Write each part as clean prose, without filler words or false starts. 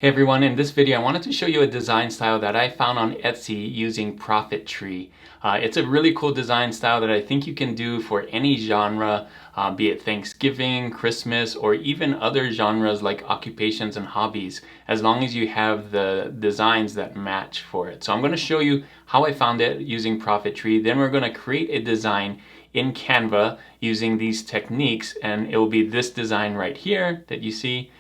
Hey everyone, in this video I wanted to show you a design style that I found on Etsy using ProfitTree. It's a really cool design style that I think you can do for any genre, be it Thanksgiving, Christmas, or even other genres like occupations and hobbies, as long as you have the designs that match for it. So I'm going to show you how I found it using ProfitTree. Then we're going to create a design in Canva using these techniques, and it will be this design right here that you see.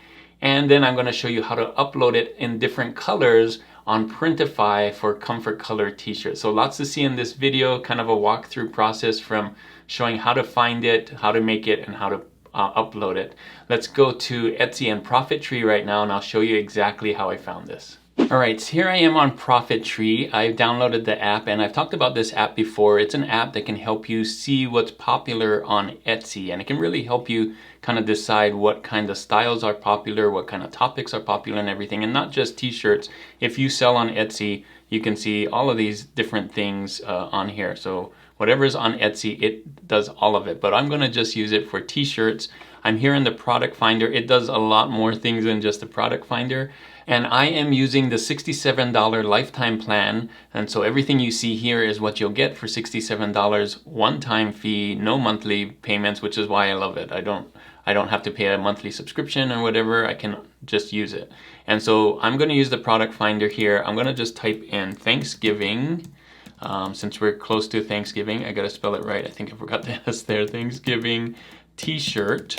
And then I'm going to show you how to upload it in different colors on Printify for comfort color t-shirts. So lots to see in this video, kind of a walkthrough process from showing how to find it, how to make it, and how to upload it. Let's go to Etsy and ProfitTree right now, and I'll show you exactly how I found this. Alright, so here I am on ProfitTree. I've downloaded the app, and I've talked about this app before. It's an app that can help you see what's popular on Etsy, and it can really help you kind of decide what kind of styles are popular, what kind of topics are popular and everything, and not just t-shirts. If you sell on Etsy, you can see all of these different things on here. So whatever's on Etsy, it does all of it, but I'm going to just use it for t-shirts. I'm here in the product finder. It does a lot more things than just the product finder. And I am using the $67 lifetime plan. And so everything you see here is what you'll get for $67, one-time fee, no monthly payments, which is why I love it. I don't have to pay a monthly subscription or whatever. I can just use it. And so I'm going to use the product finder here. I'm going to just type in Thanksgiving. Since we're close to Thanksgiving, I got to spell it right. I think I forgot the S there. Thanksgiving t-shirt.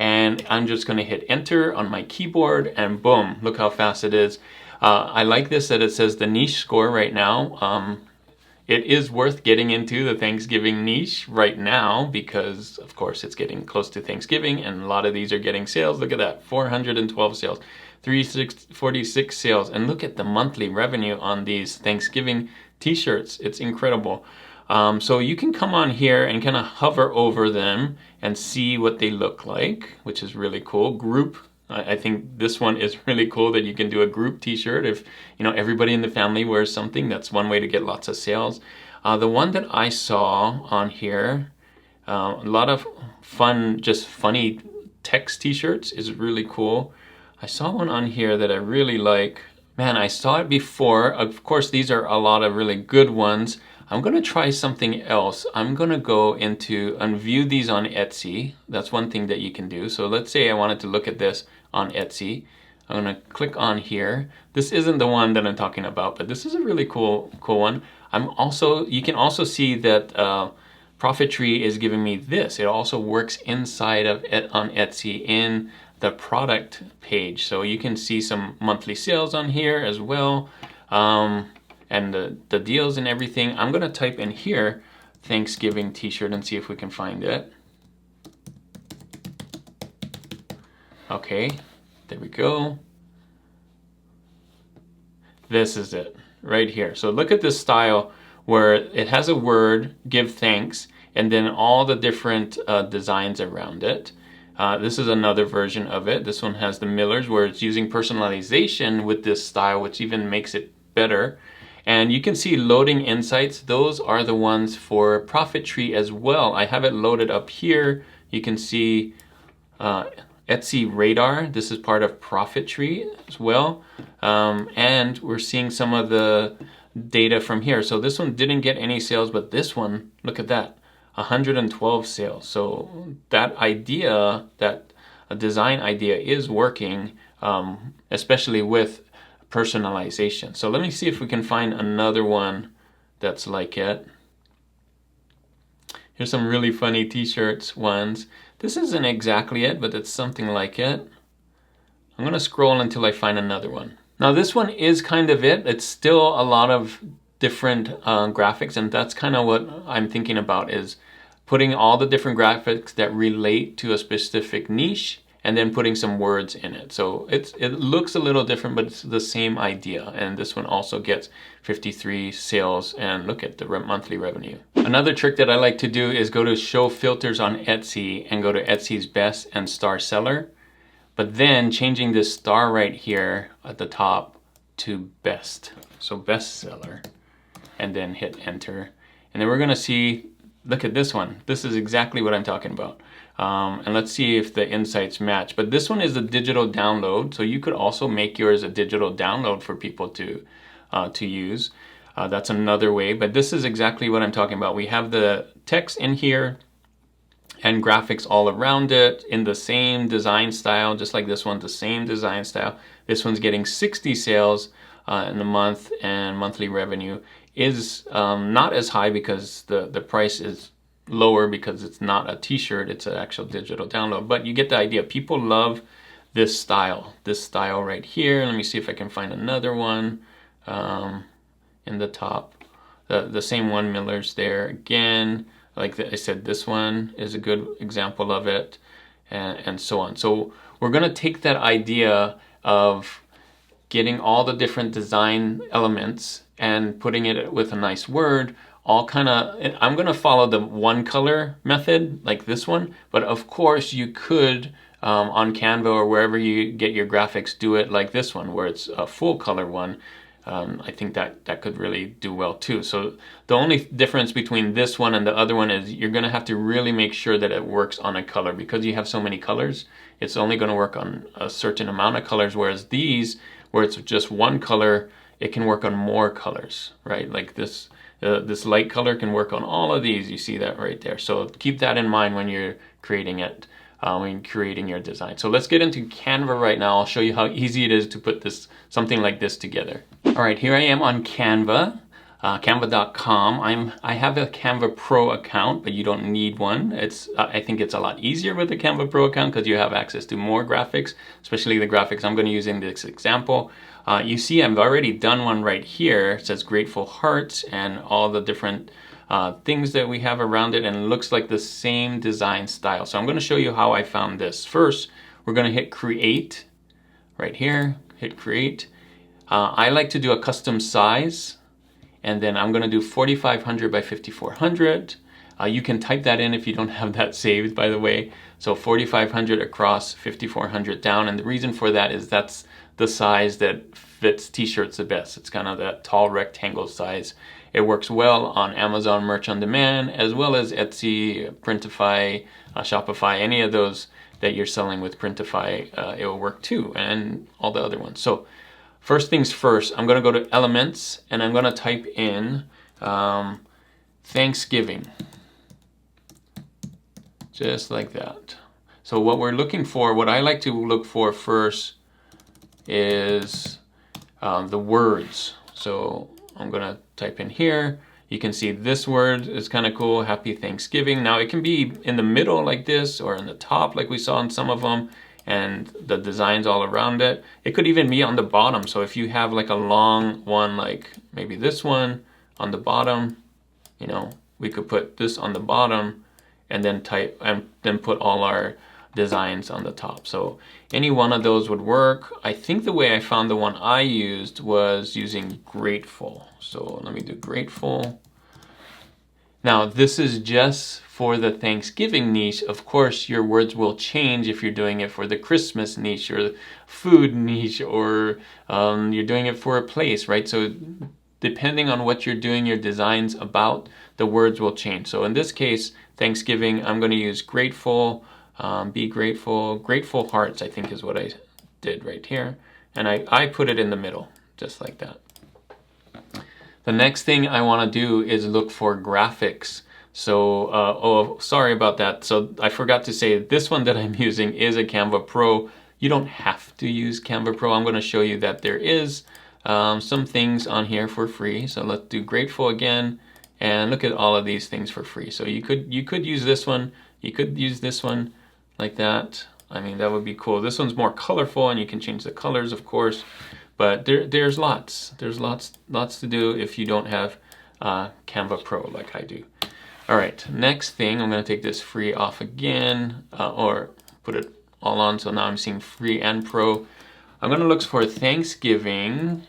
And I'm just going to hit enter on my keyboard, and boom, look how fast it is. I like this that it says the niche score right now. It is worth getting into the Thanksgiving niche right now because, of course, it's getting close to Thanksgiving and a lot of these are getting sales. Look at that, 412 sales, 346 sales, and look at the monthly revenue on these Thanksgiving t-shirts. It's incredible. So you can come on here and kind of hover over them and see what they look like, which is really cool. Group. I think this one is really cool that you can do a group t-shirt. If everybody in the family wears something, that's one way to get lots of sales. The one that I saw on here, a lot of fun, just funny text t-shirts is really cool. I saw one on here that I really like. Man, I saw it before. Of course, these are a lot of really good ones. I'm going to try something else. I'm going to go into and view these on Etsy. That's one thing that you can do. So let's say I wanted to look at this on Etsy. I'm going to click on here. This isn't the one that I'm talking about, but this is a really cool one. You can also see that ProfitTree is giving me this. It also works inside of it on Etsy in the product page. So you can see some monthly sales on here as well. And the deals and everything. I'm going to type in here Thanksgiving t-shirt and see if we can find it. Okay, there we go. This is it right here. So look at this style where it has a word, give thanks, and then all the different designs around it. This is another version of it. This one has the Millers where it's using personalization with this style, which even makes it better. And you can see loading insights. Those are the ones for ProfitTree as well. I have it loaded up here. You can see Etsy Radar. This is part of ProfitTree as well. And we're seeing some of the data from here. So this one didn't get any sales, but this one, look at that, 112 sales. So that idea, that a design idea is working, especially with personalization. So let me see if we can find another one that's like it. Here's some really funny t-shirts ones. This isn't exactly it, but it's something like it. I'm going to scroll until I find another one. Now this one is kind of it. It's still a lot of different graphics, and that's kind of what I'm thinking about, is putting all the different graphics that relate to a specific niche and then putting some words in it. So it looks a little different, but it's the same idea. And this one also gets 53 sales, and look at the monthly revenue. Another trick that I like to do is go to show filters on Etsy and go to Etsy's best and star seller, but then changing this star right here at the top to best. So best seller, and then hit enter. And then we're gonna see, look at this one. This is exactly what I'm talking about. And let's see if the insights match. But this one is a digital download, so you could also make yours a digital download for people to use. That's another way, but this is exactly what I'm talking about. We have the text in here and graphics all around it in the same design style, just like this one, the same design style. This one's getting 60 sales in a month, and monthly revenue is not as high because the price is lower because it's not a t-shirt, it's an actual digital download. But you get the idea. People love this style right here. Let me see if I can find another one in the top. The same one, Miller's there again. Like I said, this one is a good example of it, and so on. So we're gonna take that idea of getting all the different design elements and putting it with a nice word, all kind of, I'm gonna follow the one color method like this one, but of course you could on Canva or wherever you get your graphics, do it like this one where it's a full color one. I think that could really do well too. So the only difference between this one and the other one is you're gonna have to really make sure that it works on a color, because you have so many colors, it's only gonna work on a certain amount of colors, whereas these, where it's just one color, it can work on more colors, right? Like this light color can work on all of these. You see that right there. So keep that in mind when you're creating it, when creating your design. So let's get into Canva right now. I'll show you how easy it is to put something like this together. All right, here I am on Canva, canva.com. I have a Canva Pro account, but you don't need one. I think it's a lot easier with the Canva Pro account because you have access to more graphics, especially the graphics I'm going to use in this example. You see I've already done one right here. It says grateful hearts and all the different things that we have around it, and it looks like the same design style. So I'm going to show you how I found this. First, we're going to hit create right here, hit create. I like to do a custom size, and then I'm going to do 4500 by 5400. You can type that in if you don't have that saved, by the way. So 4500 across, 5400 down, and the reason for that is that's the size that fits t-shirts the best. It's kind of that tall rectangle size. It works well on Amazon Merch on Demand, as well as Etsy, Printify, Shopify, any of those that you're selling with Printify, it will work too, and all the other ones. So first things first, I'm gonna go to Elements, and I'm gonna type in Thanksgiving, just like that. So what we're looking for, what I like to look for first is the words. So I'm gonna type in here. You can see this word is kind of cool, Happy Thanksgiving. Now it can be in the middle like this, or in the top like we saw in some of them, and the designs all around it. It could even be on the bottom. So if you have like a long one, like maybe this one on the bottom, you know, we could put this on the bottom and then type and then put all our designs on the top. So any one of those would work. I think the way I found the one I used was using grateful. So let me do grateful. Now this is just for the Thanksgiving niche. Of course, your words will change if you're doing it for the Christmas niche or food niche, or you're doing it for a place, right? So depending on what you're doing your designs about, the words will change. So in this case, Thanksgiving, I'm going to use grateful, be grateful, grateful hearts, I think is what I did right here. And I put it in the middle, just like that. The next thing I want to do is look for graphics. So, oh, sorry about that. So I forgot to say this one that I'm using is a Canva Pro. You don't have to use Canva Pro. I'm going to show you that there is some things on here for free. So let's do grateful again, and look at all of these things for free. So you could use this one. You could use this one like that. I mean, that would be cool. This one's more colorful, and you can change the colors, of course. But there's lots to do if you don't have Canva Pro like I do. All right, next thing, I'm gonna take this free off again, or put it all on, so now I'm seeing free and pro. I'm gonna look for Thanksgiving,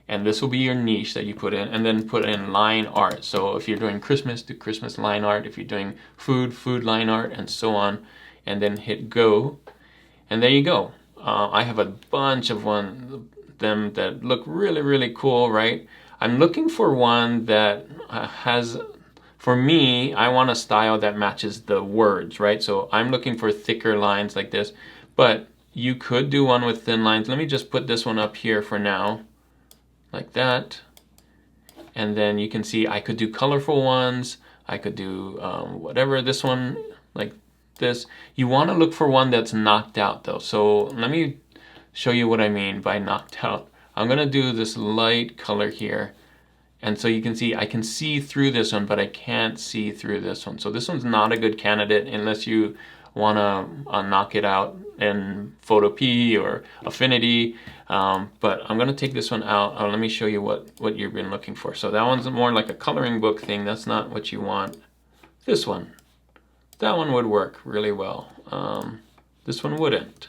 and this will be your niche that you put in, and then put in line art. So if you're doing Christmas, do Christmas line art. If you're doing food line art, and so on, and then hit go, and there you go. I have a bunch of them that look really, really cool, right? I'm looking for one that has For me, I want a style that matches the words, right? So I'm looking for thicker lines like this, but you could do one with thin lines. Let me just put this one up here for now, like that. And then you can see I could do colorful ones. I could do whatever, this one, like this. You want to look for one that's knocked out though. So let me show you what I mean by knocked out. I'm going to do this light color here. And so you can see, I can see through this one, but I can't see through this one. So this one's not a good candidate unless you want to knock it out in Photopea or Affinity. But I'm going to take this one out. Let me show you what you've been looking for. So that one's more like a coloring book thing. That's not what you want. This one. That one would work really well. This one wouldn't.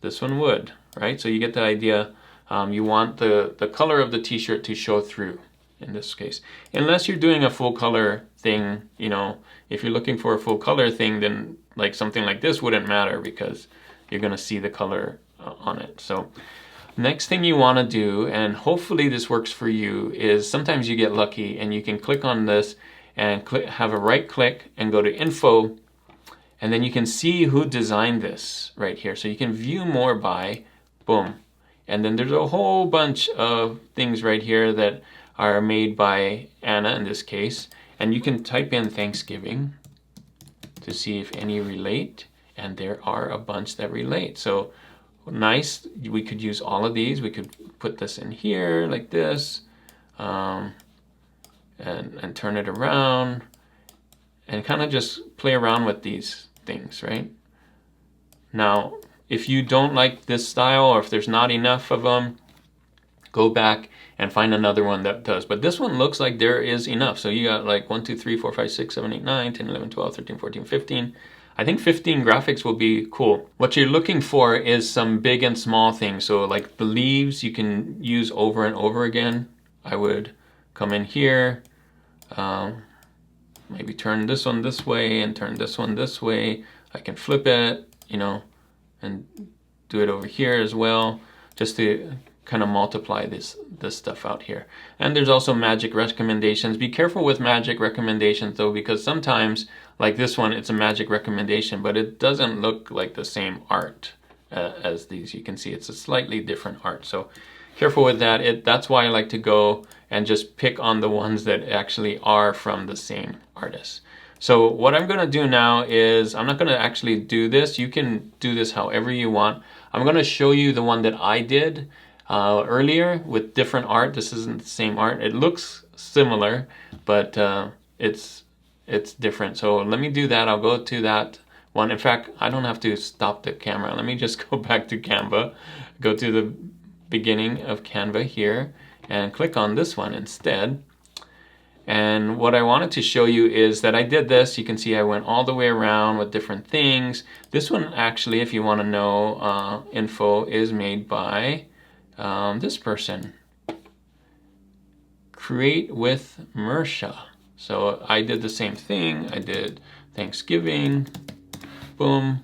This one would, right? So you get the idea. You want the color of the t-shirt to show through in this case. Unless you're doing a full color thing, you know, if you're looking for a full color thing, then like something like this wouldn't matter because you're going to see the color on it. So next thing you want to do, and hopefully this works for you, is sometimes you get lucky and you can click on this and have a right click and go to info, and then you can see who designed this right here. So you can view more by, boom. And then there's a whole bunch of things right here that are made by Anna in this case. And you can type in Thanksgiving to see if any relate. And there are a bunch that relate. So nice, we could use all of these. We could put this in here like this, and turn it around and kind of just play around with these things, right? Now, if you don't like this style, or if there's not enough of them, go back and find another one that does. But this one looks like there is enough. So you got like 1, 2, 3, 4, 5, 6, 7, 8, 9, 10, 11, 12, 13, 14, 15. I think 15 graphics will be cool. What you're looking for is some big and small things. So like the leaves you can use over and over again. I would come in here, maybe turn this one this way and turn this one this way. I can flip it, you know, and do it over here as well, just to kind of multiply this stuff out here. And there's also magic recommendations. Be careful with magic recommendations though, because sometimes like this one, it's a magic recommendation, but it doesn't look like the same art as these. You can see it's a slightly different art. So careful with that. That's why I like to go and just pick on the ones that actually are from the same artist. So what I'm going to do now is, I'm not going to actually do this. You can do this however you want. I'm going to show you the one that I did earlier with different art. This isn't the same art. It looks similar, but it's different. So let me do that. I'll go to that one. In fact, I don't have to stop the camera. Let me just go back to Canva, go to the beginning of Canva here, and click on this one instead. And what I wanted to show you is that I did this. You can see I went all the way around with different things. This one actually, if you want to know info, is made by this person. Create with Mersha. So I did the same thing. I did Thanksgiving, boom,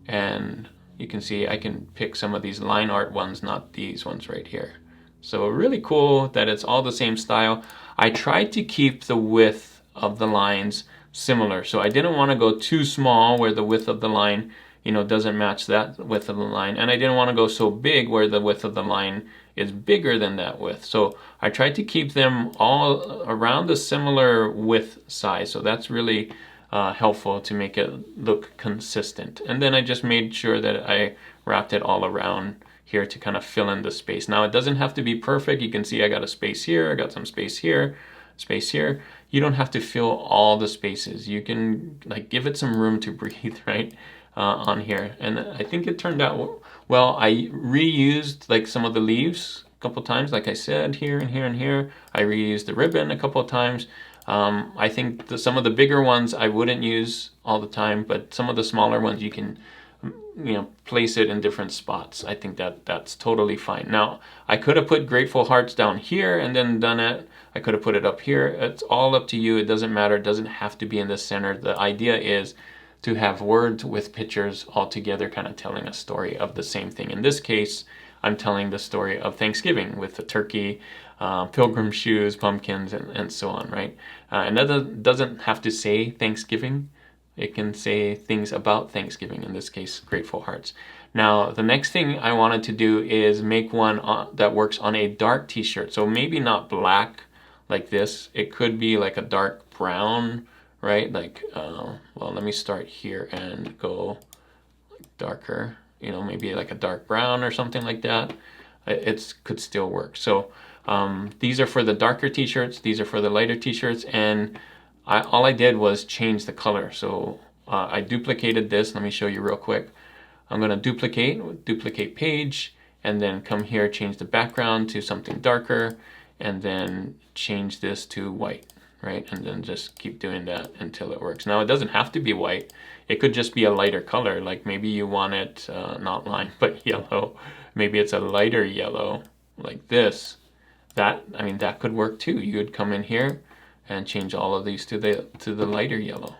and you can see I can pick some of these line art ones, not these ones right here. So really cool that it's all the same style. I tried to keep the width of the lines similar. So I didn't want to go too small where the width of the line, you know, doesn't match that width of the line. And I didn't want to go so big where the width of the line is bigger than that width. So I tried to keep them all around a similar width size. So that's really helpful to make it look consistent. And then I just made sure that I wrapped it all around here to kind of fill in the space. Now it doesn't have to be perfect. You can see I got a space here, I got some space here, space here. You don't have to fill all the spaces. You can like give it some room to breathe, right, on here. And I think it turned out well. I reused like some of the leaves a couple times, like I said, here and here and here. I reused the ribbon a couple of times. I think some of the bigger ones I wouldn't use all the time, but some of the smaller ones you can, you know, place it in different spots. I think that's totally fine. Now, I could have put Grateful Hearts down here and then done it. I could have put it up here. It's all up to you. It doesn't matter. It doesn't have to be in the center. The idea is to have words with pictures all together, kind of telling a story of the same thing. In this case, I'm telling the story of Thanksgiving with the turkey, pilgrim shoes, pumpkins, and so on, right? And that doesn't have to say Thanksgiving. It can say things about Thanksgiving, in this case, grateful hearts. Now, the next thing I wanted to do is make one that works on a dark t-shirt. So maybe not black like this. It could be like a dark brown, right? Like, well, let me start here and go darker, you know, maybe like a dark brown or something like that. It could still work. So these are for the darker t-shirts, these are for the lighter t-shirts, and all I did was change the color. So I duplicated this. Let me show you real quick. I'm going to duplicate page, and then come here, change the background to something darker, and then change this to white, right? And then just keep doing that until it works. Now, it doesn't have to be white. It could just be a lighter color, like maybe you want it not lime, but yellow. Maybe it's a lighter yellow, like this. I mean, that could work too. You would come in here and change all of these to the lighter yellow,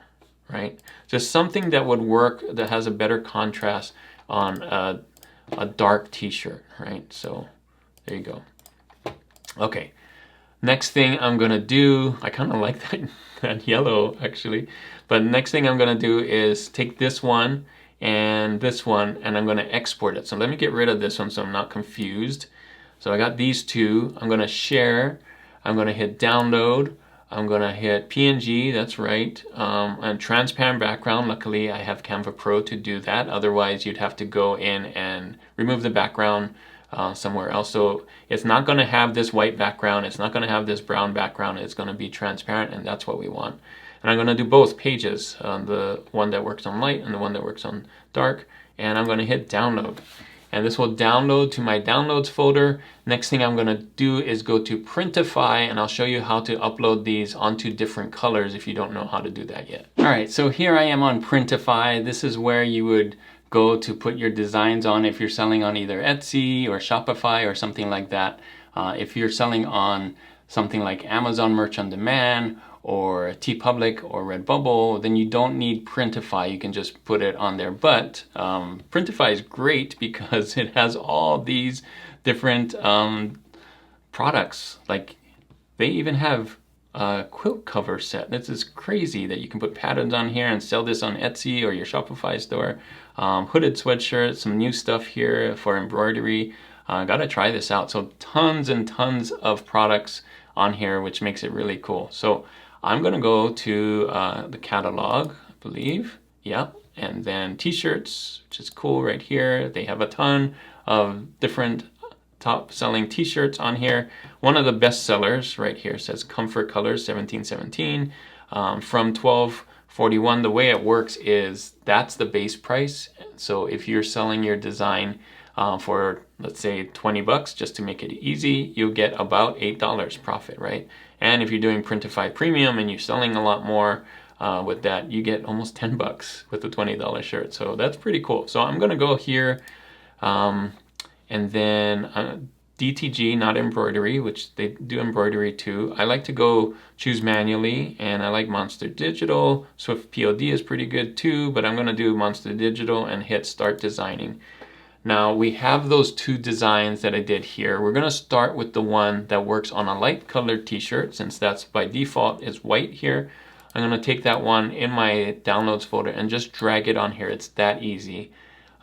right? Just something that would work, that has a better contrast on a dark t-shirt, right? So there you go. Okay, next thing I'm gonna do, I kind of like that yellow actually, but next thing I'm gonna do is take this one and this one, and I'm gonna export it. So let me get rid of this one so I'm not confused. So I got these two. I'm gonna share, I'm gonna hit download, I'm gonna hit PNG, that's right, and transparent background. Luckily I have Canva Pro to do that. Otherwise you'd have to go in and remove the background somewhere else. So it's not gonna have this white background, it's not gonna have this brown background, it's gonna be transparent, and that's what we want. And I'm gonna do both pages, the one that works on light and the one that works on dark, and I'm gonna hit download. And this will download to my downloads folder. Next thing I'm gonna do is go to Printify, and I'll show you how to upload these onto different colors if you don't know how to do that yet. All right, so here I am on Printify. This is where you would go to put your designs on if you're selling on either Etsy or Shopify or something like that. If you're selling on something like Amazon Merch on Demand or TeePublic or Redbubble, then you don't need Printify. You can just put it on there. But Printify is great because it has all these different products. Like they even have a quilt cover set. This is crazy that you can put patterns on here and sell this on Etsy or your Shopify store. Hooded sweatshirts, some new stuff here for embroidery. Gotta try this out. So tons and tons of products on here, which makes it really cool. So I'm gonna go to the catalog, I believe. Yeah, and then t-shirts, which is cool right here. They have a ton of different top selling t-shirts on here. One of the best sellers right here says Comfort Colors 1717 from 1241. The way it works is that's the base price. So if you're selling your design for, let's say, 20 bucks, just to make it easy, you'll get about $8 profit, right? And if you're doing Printify Premium and you're selling a lot more with that, you get almost 10 bucks with a $20 shirt. So that's pretty cool. So I'm gonna go here and then DTG, not embroidery, which they do embroidery too. I like to go choose manually, and I like Monster Digital. Swift POD is pretty good too, but I'm gonna do Monster Digital and hit start designing. Now we have those two designs that I did here. We're gonna start with the one that works on a light colored t-shirt, since that's by default is white here. I'm gonna take that one in my downloads folder and just drag it on here. It's that easy.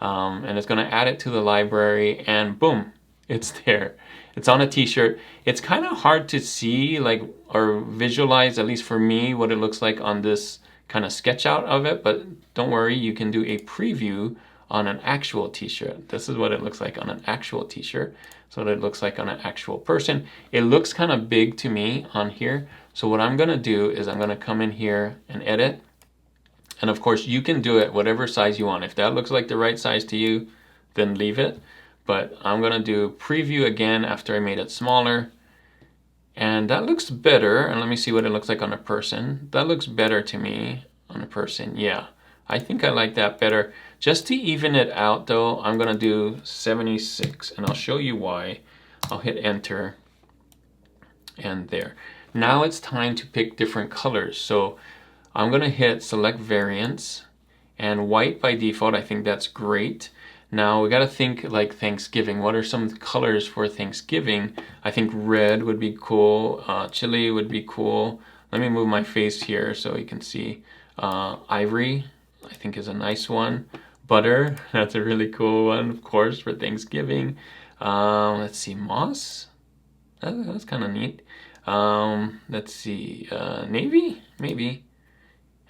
And it's gonna add it to the library, and boom, it's there. It's on a t-shirt. It's kind of hard to see, like, or visualize, at least for me, what it looks like on this kind of sketch out of it, but don't worry, you can do a preview on an actual t-shirt. This is what it looks like on an actual t-shirt. So what it looks like on an actual person. It looks kind of big to me on here. So what I'm gonna do is I'm gonna come in here and edit. And of course you can do it whatever size you want. If that looks like the right size to you, then leave it. But I'm gonna do preview again after I made it smaller. And that looks better. And let me see what it looks like on a person. That looks better to me on a person, yeah. I think I like that better. Just to even it out though, I'm gonna do 76, and I'll show you why. I'll hit enter, and there. Now it's time to pick different colors. So I'm gonna hit select variants, and white by default, I think that's great. Now we got to think like Thanksgiving. What are some colors for Thanksgiving? I think red would be cool. Chili would be cool. Let me move my face here so you can see. Ivory, I think, is a nice one. Butter, that's a really cool one, of course, for Thanksgiving. Let's see, moss. That's kind of neat. Let's see, navy, maybe.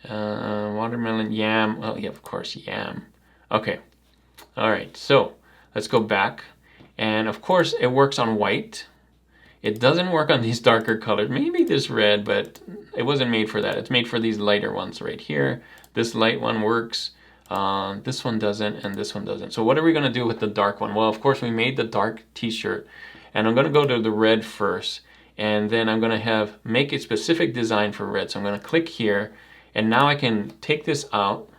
Watermelon, yam. Oh yeah, of course, yam. Okay. All right, so let's go back. And of course, it works on white. It doesn't work on these darker colors. Maybe this red, but it wasn't made for that. It's made for these lighter ones right here. This light one works. This one doesn't, and this one doesn't. So what are we going to do with the dark one? Well, of course, we made the dark t-shirt. And I'm going to go to the red first. And then I'm going to make a specific design for red. So I'm going to click here. And now I can take this out,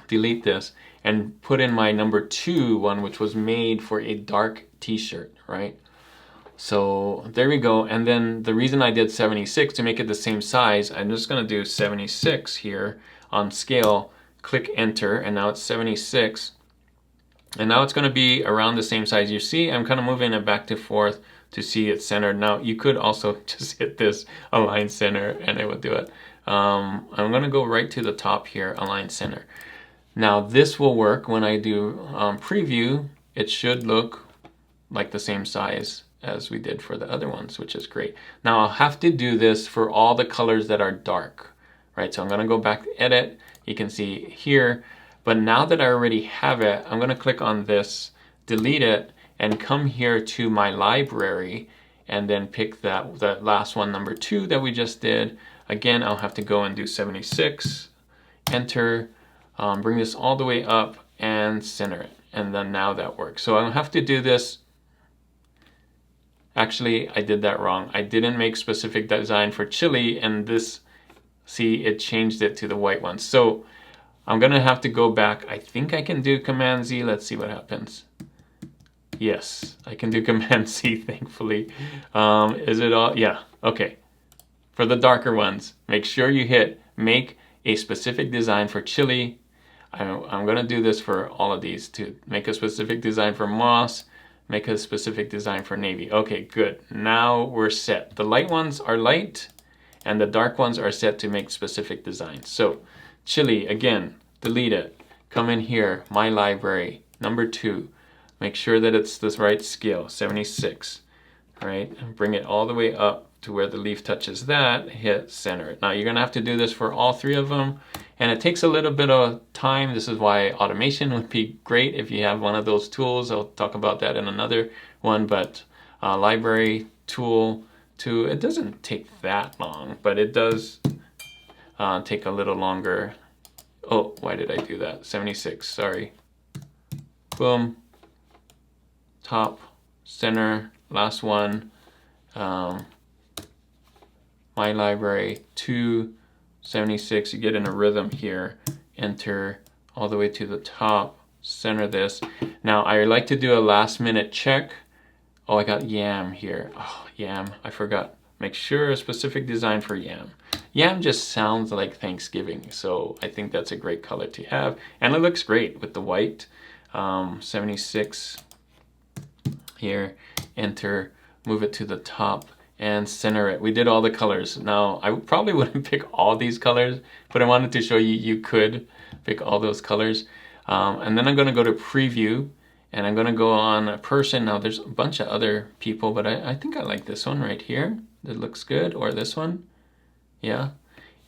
delete this, and put in my number 2 one, which was made for a dark t-shirt, right? So there we go. And then the reason I did 76 to make it the same size, I'm just going to do 76 here on scale, click enter, and now it's 76. And now it's going to be around the same size. You see, I'm kind of moving it back and forth to see it centered. Now you could also just hit this align center and it would do it. I'm going to go right to the top here, align center. Now this will work when I do preview. It should look like the same size as we did for the other ones, which is great. Now I'll have to do this for all the colors that are dark, right? So I'm going to go back to edit. You can see here, but now that I already have it, I'm going to click on this, delete it, and come here to my library and then pick that last one, number 2 that we just did. Again, I'll have to go and do 76, enter, bring this all the way up and center it. And then now that works. So I'll have to do this. Actually, I did that wrong. I didn't make specific design for chili, and this, see, it changed it to the white one. So I'm gonna have to go back. I think I can do Command Z. Let's see what happens. Yes, I can do Command C, thankfully. Is it all? Yeah, okay. For the darker ones, make sure you hit make a specific design for chili. I'm gonna do this for all of these to make a specific design for moss, make a specific design for navy. Okay, good. Now we're set. The light ones are light and the dark ones are set to make specific designs. So chili, again, delete it. Come in here, my library, number 2. Make sure that it's the right scale, 76, right? And bring it all the way up to where the leaf touches that, hit center. Now you're gonna have to do this for all 3 of them. And it takes a little bit of time. This is why automation would be great if you have one of those tools. I'll talk about that in another one, but library tool 2, it doesn't take that long, but it does take a little longer. Oh, why did I do that? 76, sorry. Boom, top, center, last one, my library 2, 76, you get in a rhythm here, enter all the way to the top, center this. Now I like to do a last minute check. Oh, I got yam here. Oh, yam, I forgot. Make sure a specific design for yam. Yam just sounds like Thanksgiving, so I think that's a great color to have. And it looks great with the white. 76 here, enter, move it to the top, and center it. We did all the colors. Now, I probably wouldn't pick all these colors, but I wanted to show you you could pick all those colors. And then I'm gonna go to preview, and I'm gonna go on a person. Now, there's a bunch of other people, but I think I like this one right here. That looks good, or this one, yeah.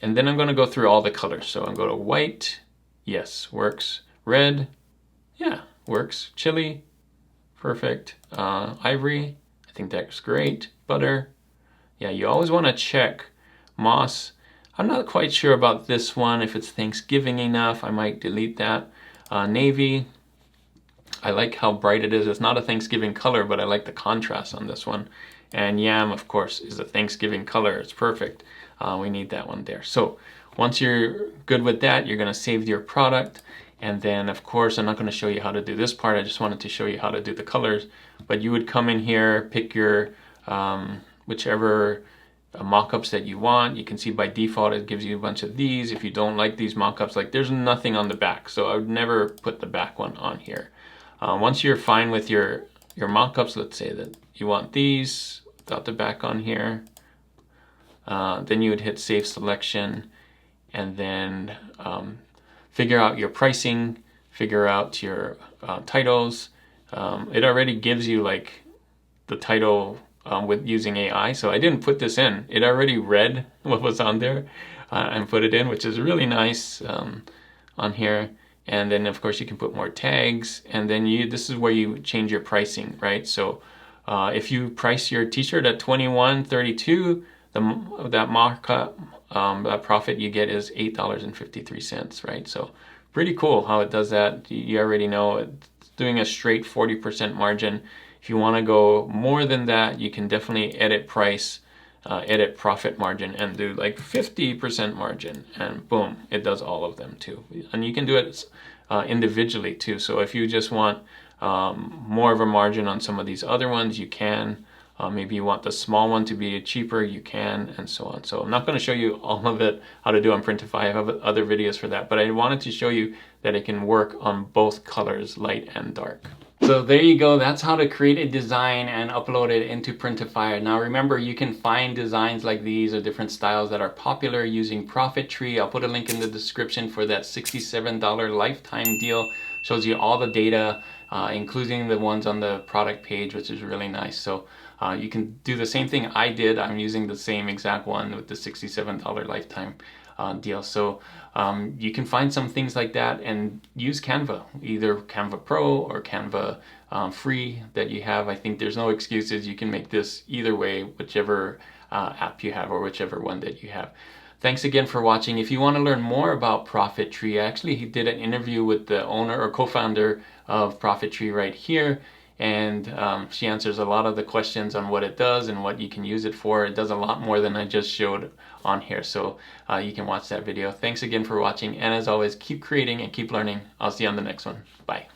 And then I'm gonna go through all the colors. So I'm going to go to white, yes, works. Red, yeah, works. Chili, perfect. Ivory, I think that's great. Butter, yeah, you always want to check. Moss, I'm not quite sure about this one. If it's Thanksgiving enough, I might delete that. Navy, I like how bright it is. It's not a Thanksgiving color, but I like the contrast on this one. And yam, of course, is a Thanksgiving color. It's perfect. We need that one there. So once you're good with that, you're going to save your product. And then, of course, I'm not going to show you how to do this part. I just wanted to show you how to do the colors. But you would come in here, pick your whichever mockups that you want. You can see by default it gives you a bunch of these. If you don't like these mockups, like there's nothing on the back, so I would never put the back one on here. Once you're fine with your mockups, let's say that you want these without the back on here, then you would hit Save Selection, and then figure out your pricing, figure out your titles. It already gives you like the title with using AI, so I didn't put this in. It already read what was on there and put it in, which is really nice on here. And then of course you can put more tags, and then this is where you change your pricing, right? So if you price your t-shirt at $21.32, that markup, that profit you get is $8.53, right? So pretty cool how it does that. You already know it's doing a straight 40% margin. If you want to go more than that, you can definitely edit price, edit profit margin, and do like 50% margin, and boom, it does all of them too. And you can do it individually too. So if you just want more of a margin on some of these other ones, you can. Maybe you want the small one to be cheaper, you can, and so on. So I'm not going to show you all of it, how to do on Printify. I have other videos for that, but I wanted to show you that it can work on both colors, light and dark. So there you go. That's how to create a design and upload it into Printify. Now remember, you can find designs like these or different styles that are popular using ProfitTree. I'll put a link in the description for that $67 lifetime deal. Shows you all the data, including the ones on the product page, which is really nice. So you can do the same thing I did. I'm using the same exact one with the $67 lifetime deal. So you can find some things like that and use Canva, either Canva Pro or Canva free that you have. I think there's no excuses. You can make this either way, whichever app you have or whichever one that you have. Thanks again for watching. If you want to learn more about ProfitTree, I actually did an interview with the owner or co-founder of ProfitTree right here. And she answers a lot of the questions on what it does and what you can use it for. It does a lot more than I just showed on here, so you can watch that video. Thanks again for watching, and as always, keep creating and keep learning. I'll see you on the next one. Bye.